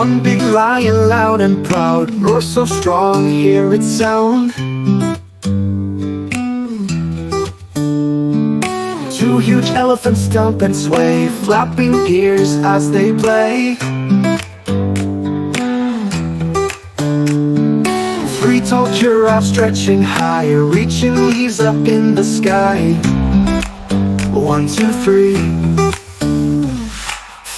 One big lion, loud and proud, roar so strong, hear its sound. Two huge elephants stomp and sway, flapping ears as they play. Three tall giraffes stretching high, reaching leaves up in the sky. 1, 2, 3.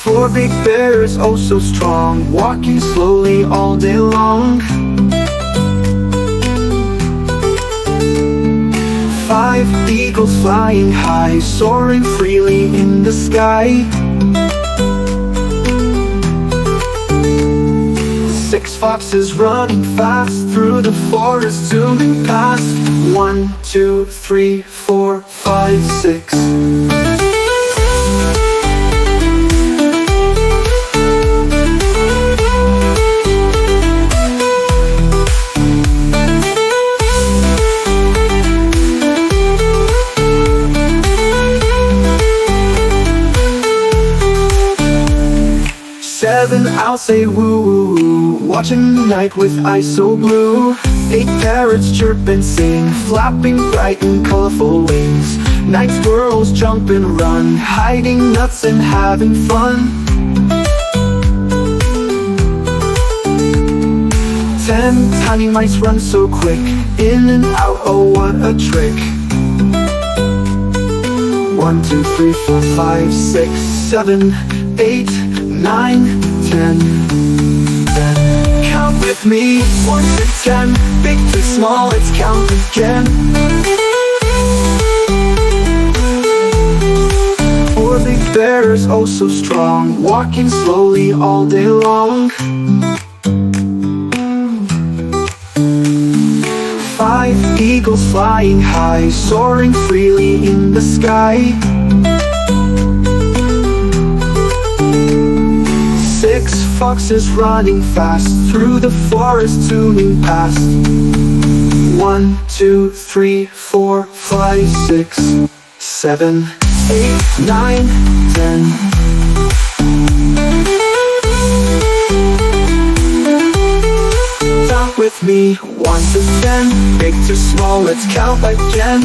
Four big bears, oh so strong, walking slowly all day long. 5 eagles flying high, soaring freely in the sky. 6 foxes running fast through the forest, zooming past. 1, 2, 3, 4, 5, 6. 7, I'll say woo woo woo, watching the night with eyes so blue. 8 parrots chirp and sing, flapping bright and colorful wings. 9 squirrels jump and run, hiding nuts and having fun. 10 tiny mice run so quick, in and out, oh what a trick. 1, 2, 3, 4, 5, 6, 7, 8, 9, 10. Count with me, 1 to 10. Big to small, let's count again. 4 big bears, oh so strong, walking slowly all day long. 5 eagles flying high, soaring freely in the sky. 6 foxes running fast through the forest, zooming past. 1, 2, 3, 4, 5, 6, 7, 8, 9, 10. Count with me, 1 to 10. Big to small, let's count again.